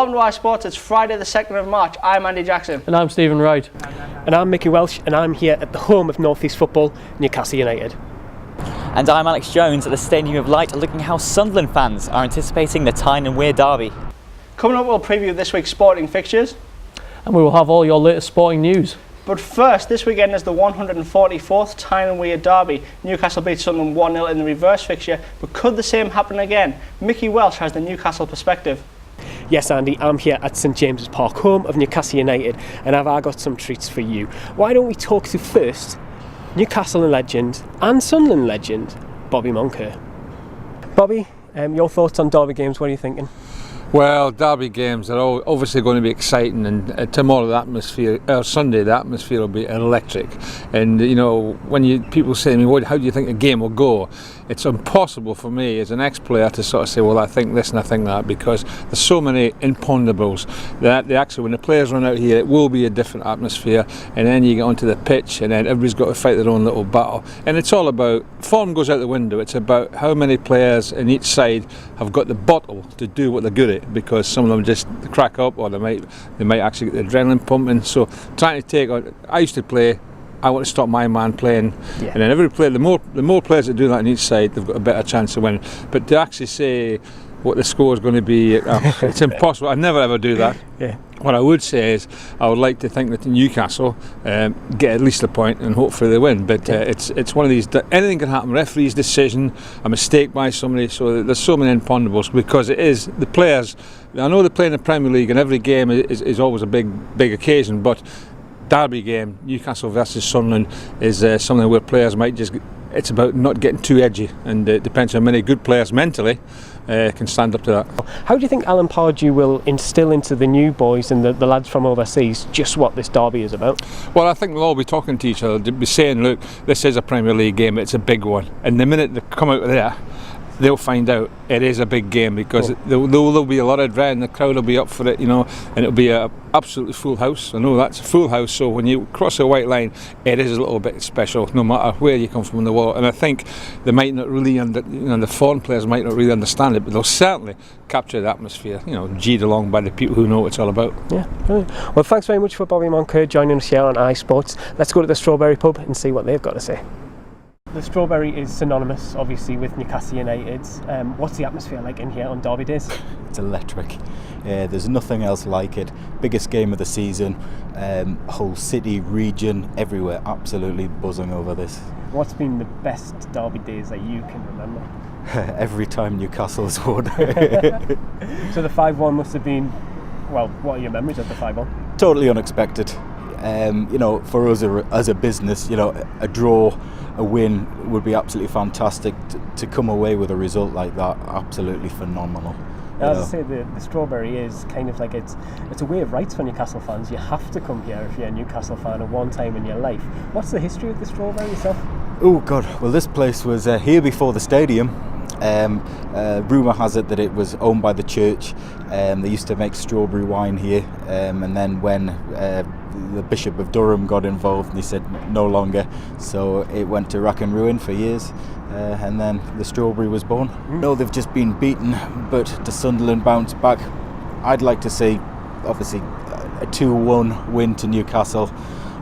Welcome to AyeSports. It's Friday the 2nd of March. I'm Andy Jackson. And I'm Stephen Wright. And I'm Mickey Welsh, and I'm here at the home of North East football, Newcastle United. And I'm Alex Jones at the Stadium of Light, looking how Sunderland fans are anticipating the Tyne Wear derby. Coming up, we'll preview this week's sporting fixtures. And we will have all your latest sporting news. But first, this weekend is the 144th Tyne Wear derby. Newcastle beat Sunderland 1-0 in the reverse fixture, but could the same happen again? Mickey Welsh has the Newcastle perspective. Yes, Andy, I'm here at St James's Park, home of Newcastle United, and I've got some treats for you. Why don't we talk to first Newcastle legend and Sunderland legend, Bobby Moncur. Bobby, your thoughts on derby games, what are you thinking? Well, derby games are obviously going to be exciting, and tomorrow Sunday the atmosphere will be electric. And you know, when people say to me, how do you think the game will go? It's impossible for me as an ex-player to sort of say, well, I think this and I think that, because there's so many imponderables that when the players run out here, it will be a different atmosphere, and then you get onto the pitch and then everybody's got to fight their own little battle, and it's all about, form goes out the window. It's about how many players in each side have got the bottle to do what they're good at, because some of them just crack up, or they might actually get the adrenaline pumping. So trying to take on, I used to play, I want to stop my man playing, and then every player, the more players that do that on each side, they've got a better chance of winning. But to actually say what the score is going to be, it's impossible. I never ever do that. What I would say is, I would like to think that Newcastle get at least a point and hopefully they win. But it's one of these, anything can happen. Referee's decision, a mistake by somebody. So there's so many imponderables, because it is the players. I know they play in the Premier League, and every game is always a big occasion. But derby game, Newcastle versus Sunderland, is something where players might just. It's about not getting too edgy, and it depends how many good players mentally can stand up to that. How do you think Alan Pardew will instill into the new boys and the lads from overseas just what this derby is about? Well, I think they'll all be talking to each other. They'll be saying, look, this is a Premier League game, it's a big one. And the minute they come out of there, they'll find out it is a big game, because there'll be a lot of dread, and the crowd will be up for it, you know, and it'll be a absolutely full house. I know that's a full house, so when you cross a white line, it is a little bit special, no matter where you come from in the world. And I think they might not really, the foreign players might not really understand it, but they'll certainly capture the atmosphere, you know, G'd along by the people who know what it's all about. Yeah, brilliant. Well, thanks very much for Bobby Moncur joining us here on AyeSports. Let's go to the Strawberry Pub and see what they've got to say. The Strawberry is synonymous, obviously, with Newcastle United. What's the atmosphere like in here on derby days? It's electric. There's nothing else like it. Biggest game of the season. Whole city, region, everywhere, absolutely buzzing over this. What's been the best derby days that you can remember? Every time Newcastle's won. So the 5-1 must have been, well, what are your memories of the 5-1? Totally unexpected. You know, for us as a business, you know, a draw, a win would be absolutely fantastic. To come away with a result like that, absolutely phenomenal. As I say, the Strawberry is kind of like it's a way of rights for Newcastle fans. You have to come here if you're a Newcastle fan at one time in your life. What's the history of the Strawberry yourself? Oh God, well this place was here before the stadium. Rumour has it that it was owned by the church. They used to make strawberry wine here, and then when the Bishop of Durham got involved, he said no longer, so it went to rack and ruin for years, and then the Strawberry was born. No, they've just been beaten, but the Sunderland bounced back. I'd like to see, obviously, a 2-1 win to Newcastle,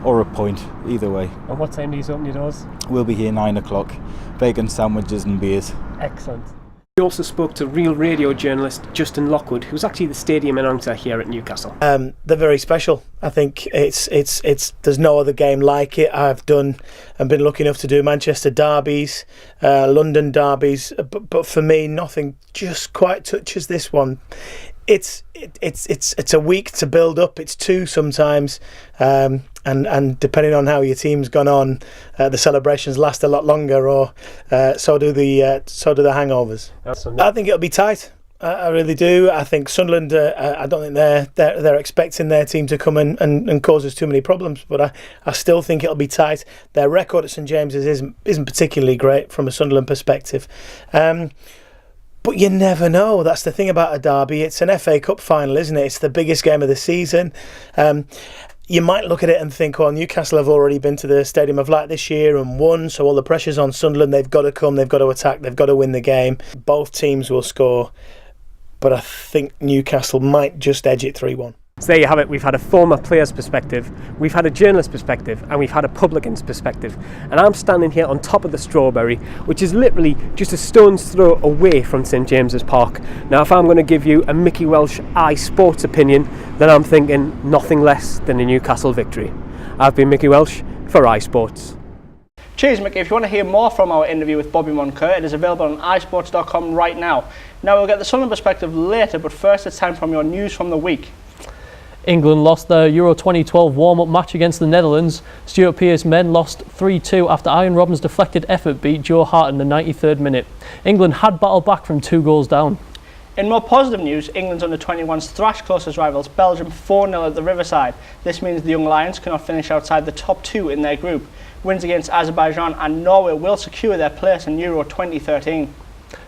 or a point, either way. And what time do you open your doors? We'll be here 9 o'clock. Bacon sandwiches and beers. Excellent. We also spoke to Real Radio journalist Justin Lockwood, who's actually the stadium announcer here at Newcastle. They're very special. I think it's there's no other game like it. I've done and been lucky enough to do Manchester derbies, London derbies, but for me, nothing just quite touches this one. It's a week to build up. It's 2 sometimes, and depending on how your team's gone on, the celebrations last a lot longer, or so do the hangovers. I think it'll be tight. I really do. I think Sunderland. I don't think they're expecting their team to come and cause us too many problems. But I still think it'll be tight. Their record at St James's isn't particularly great from a Sunderland perspective. But you never know. That's the thing about a derby. It's an FA Cup final, isn't it? It's the biggest game of the season. You might look at it and think, well, Newcastle have already been to the Stadium of Light this year and won, so all the pressure's on Sunderland. They've got to come, they've got to attack, they've got to win the game. Both teams will score. but I think Newcastle might just edge it 3-1. So there you have it. We've had a former player's perspective, we've had a journalist's perspective, and we've had a publican's perspective. And I'm standing here on top of the Strawberry, which is literally just a stone's throw away from St James's Park. Now, if I'm going to give you a Mickey Welsh AyeSports opinion, then I'm thinking nothing less than a Newcastle victory. I've been Mickey Welsh for AyeSports. Cheers, Mickey. If you want to hear more from our interview with Bobby Moncur, it is available on AyeSports.com right now. Now, we'll get the Sunderland perspective later, but first it's time for your news from the week. England lost their Euro 2012 warm-up match against the Netherlands. Stuart Pearce men lost 3-2 after Ian Robben's deflected effort beat Joe Hart in the 93rd minute. England had battled back from 2 goals down. In more positive news, England's under-21s thrashed closest rivals Belgium 4-0 at the Riverside. This means the Young Lions cannot finish outside the top 2 in their group. Wins against Azerbaijan and Norway will secure their place in Euro 2013.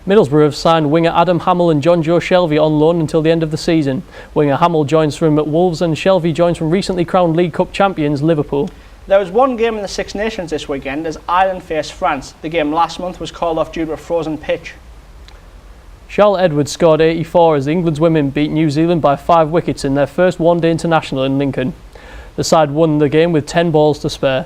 Middlesbrough have signed winger Adam Hamill and John Joe Shelvey on loan until the end of the season. Winger Hamill joins from Wolves and Shelvey joins from recently crowned League Cup champions Liverpool. There was one game in the Six Nations this weekend as Ireland faced France. The game last month was called off due to a frozen pitch. Charlotte Edwards scored 84 as England's women beat New Zealand by 5 wickets in their first one-day international in Lincoln. The side won the game with 10 balls to spare.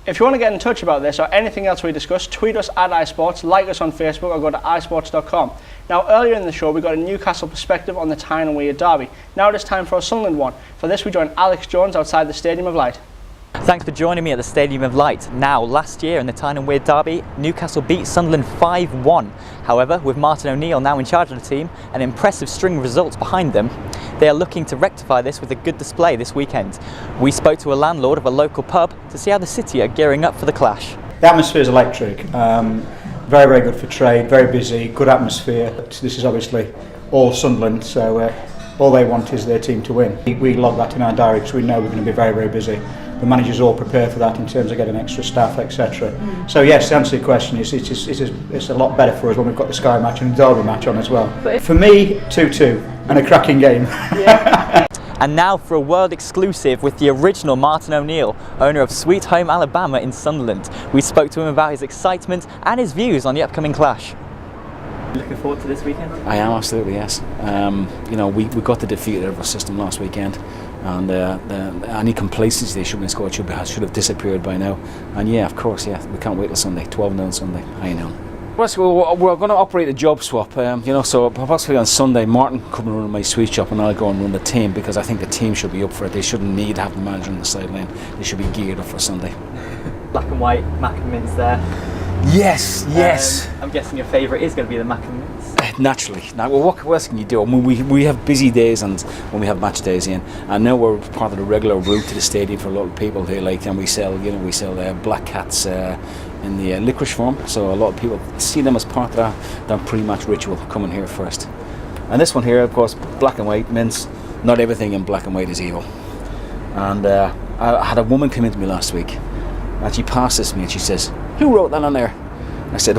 If you want to get in touch about this or anything else we discuss, tweet us at AyeSports, like us on Facebook or go to AyeSports.com. Now, earlier in the show we got a Newcastle perspective on the Tyne Wear derby. Now it is time for a Sunderland one. For this we join Alex Jones outside the Stadium of Light. Thanks for joining me at the Stadium of Light. Now, last year in the Tyne Wear derby, Newcastle beat Sunderland 5-1. However, with Martin O'Neill now in charge of the team, an impressive string of results behind them, they are looking to rectify this with a good display this weekend. We spoke to a landlord of a local pub to see how the city are gearing up for the clash. The atmosphere is electric, very, very good for trade, very busy, good atmosphere. This is obviously all Sunderland, so all they want is their team to win. We log that in our diary because we know we're going to be very, very busy. The managers all prepare for that in terms of getting extra staff, etc. So yes, to answer your question, it's a lot better for us when we've got the Sky match and the Derby match on as well. For me, 2-2 and a cracking game. Yeah. And now for a world exclusive with the original Martin O'Neill, owner of Sweet Home Alabama in Sunderland. We spoke to him about his excitement and his views on the upcoming clash. Looking forward to this weekend? I am, absolutely, yes. We got the defeat of our system last weekend, and any complacency they should have disappeared by now. And yeah, of course, yeah, we can't wait till Sunday, 12-0 on Sunday. I know. Well, we're going to operate a job swap, so possibly on Sunday Martin come and run my sweet shop and I'll go and run the team, because I think the team should be up for it. They shouldn't need to have the manager on the sideline. They should be geared up for Sunday. Black and white, mac and mince there. Yes. I'm guessing your favourite is going to be the mac and mince. Naturally. Now, well, what else can you do? I mean, we have busy days and when we have match days in, and now we're part of the regular route to the stadium for a lot of people who like, and we sell black cats in the licorice form. So a lot of people see them as part of their pre-match ritual, coming here first. And this one here, of course, black and white mince. Not everything in black and white is evil. And I had a woman come into me last week, and she passed this to me and she says, "Who wrote that on there?" I said,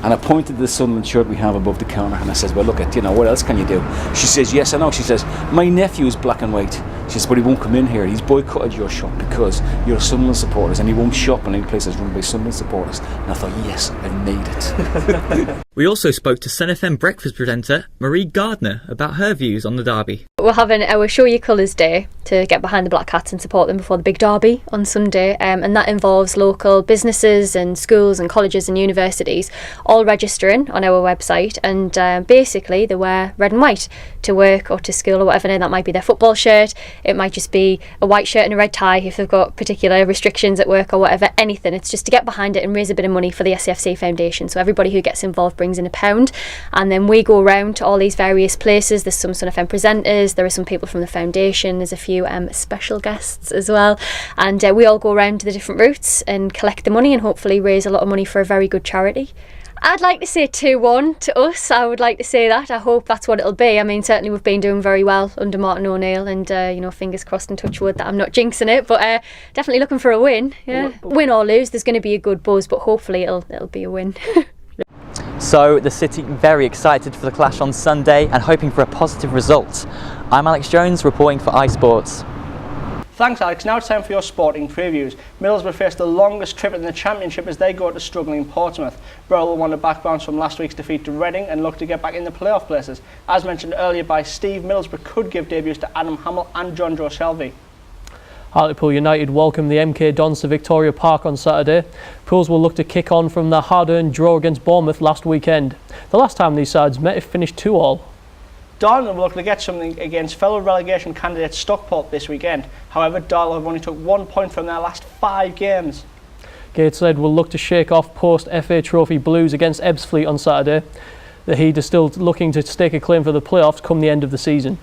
and I pointed to the Sunderland shirt we have above the counter, and I said, "Well, look at, what else can you do?" She says, "Yes, I know." She says, "My nephew is black and white." She says, "But he won't come in here. He's boycotted your shop because you're Sunderland supporters, and he won't shop in any place that's run by Sunderland supporters." And I thought, yes, I've made it. We also spoke to Sun FM breakfast presenter Marie Gardner about her views on the derby. We're having our Show Your Colours Day to get behind the Black Cats and support them before the big derby on Sunday, and that involves local businesses and schools and colleges and universities all registering on our website, and basically they wear red and white to work or to school or whatever. Now, that might be their football shirt, it might just be a white shirt and a red tie if they've got particular restrictions at work or whatever. Anything, it's just to get behind it and raise a bit of money for the SCFC Foundation. So everybody who gets involved brings in £1, and then we go around to all these various places. There's some Sun FM presenters, there are some people from the foundation, there's a few special guests as well, and we all go around to the different routes and collect the money and hopefully raise a lot of money for a very good charity. I'd like to say 2-1 to us. I would like to say that. I hope that's what it'll be. I mean, certainly we've been doing very well under Martin O'Neill, and fingers crossed and touch wood that I'm not jinxing it, but definitely looking for a win. Yeah, win or lose, there's going to be a good buzz, but hopefully it'll be a win. So the city very excited for the clash on Sunday and hoping for a positive result. I'm Alex Jones reporting for AyeSports. Thanks Alex, now it's time for your sporting previews. Middlesbrough face the longest trip in the Championship as they go to struggling Portsmouth. Borough will want to back bounce from last week's defeat to Reading and look to get back in the playoff places. As mentioned earlier by Steve, Middlesbrough could give debuts to Adam Hamill and John Joe Shelvey. Hartlepool United welcome the MK Dons to Victoria Park on Saturday. Pools will look to kick on from the hard-earned draw against Bournemouth last weekend. The last time these sides met, it finished 2-2. Dartford will look to get something against fellow relegation candidate Stockport this weekend. However, Dartford have only took 1 point from their last 5 games. Gateshead will look to shake off post-FA Trophy blues against Ebbsfleet on Saturday. The Heat are still looking to stake a claim for the playoffs come the end of the season.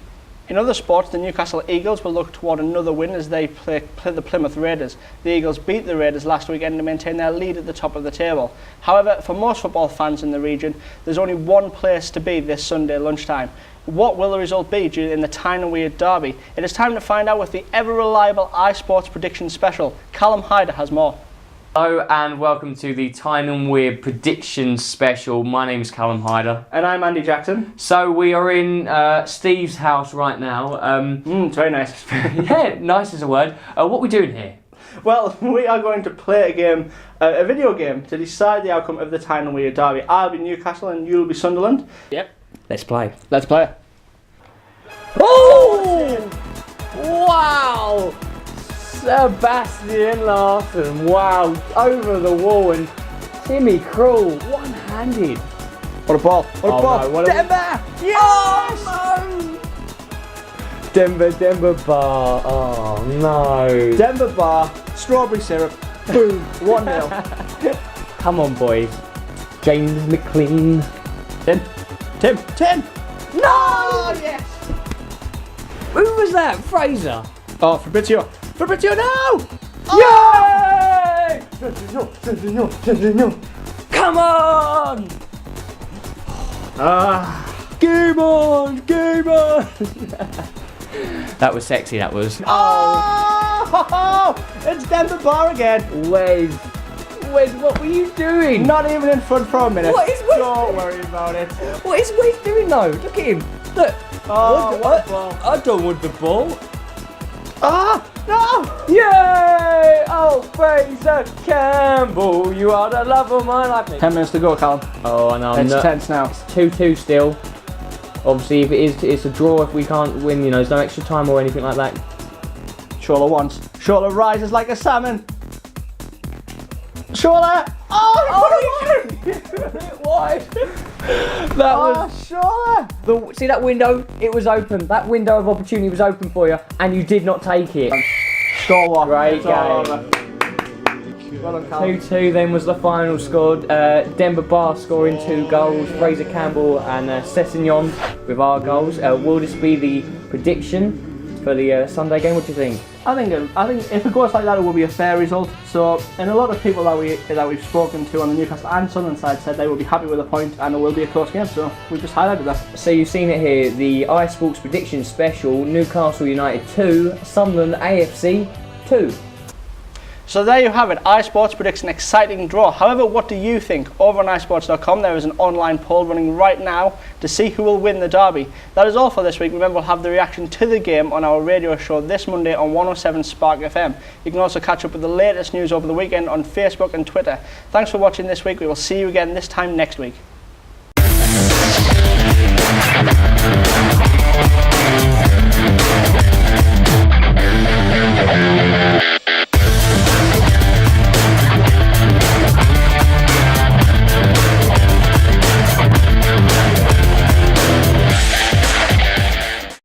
In other sports, the Newcastle Eagles will look toward another win as they play the Plymouth Raiders. The Eagles beat the Raiders last weekend to maintain their lead at the top of the table. However, for most football fans in the region, there's only one place to be this Sunday lunchtime. What will the result be in the Tyne Wear derby? It is time to find out with the ever-reliable AyeSports prediction special. Callum Hyder has more. Hello and welcome to the Tyne Wear prediction special. My name is Callum Hyder. And I'm Andy Jackson. So we are in Steve's house right now. It's very nice. Yeah, nice is a word. What are we doing here? Well, we are going to play a game, a video game, to decide the outcome of the Tyne Wear derby. I'll be Newcastle and you'll be Sunderland. Yep. Let's play. Let's play. Oh! Wow! Sebastian Larsson, wow, over the wall, and Timmy Krul, one-handed. What a ball, what a ball. No, Denver! Yes! Oh, no! Denver bar, oh no. Denver bar, strawberry syrup, boom, 1-0. Come on boys. James McLean. Tim! No! Oh, yes! Who was that? Fraser? Oh, Fabrizio, no! Yay! Come on! Game on! That was sexy, that was. Oh! It's Denver bar again. Wes, what were you doing? Not even in front for a minute. What is Wes? Don't worry about it. What is Wes doing though? Look at him. Look. Oh, what a ball. I don't want the ball. No! Yay! Oh, Fraser Campbell, you are the love of my life. 10 minutes to go, Callum. Oh, I know. It's tense now. It's 2-2 still. Obviously, if it is, it's a draw if we can't win, you know, there's no extra time or anything like that. Shola once. Shola rises like a salmon. Shola! Oh, It wide. That was Shola! See that window? It was open. That window of opportunity was open for you, and you did not take it. Shola. Great game. Well done, Callum. 2-2 then was the final scored. Denver Bar scoring 2 goals, Fraser Campbell and Sessignon with our goals. Will this be the prediction for the Sunday game? What do you think? I think if it goes like that, it will be a fair result. So, and a lot of people that we've spoken to on the Newcastle and Sunderland side said they will be happy with the point and it will be a close game. So we've just highlighted that. So you've seen it here, the AyeSports prediction special: Newcastle United 2, Sunderland AFC 2. So there you have it. AyeSports predicts an exciting draw. However, what do you think? Over on AyeSports.com there is an online poll running right now to see who will win the derby. That is all for this week. Remember, we'll have the reaction to the game on our radio show this Monday on 107 Spark FM. You can also catch up with the latest news over the weekend on Facebook and Twitter. Thanks for watching this week. We will see you again this time next week.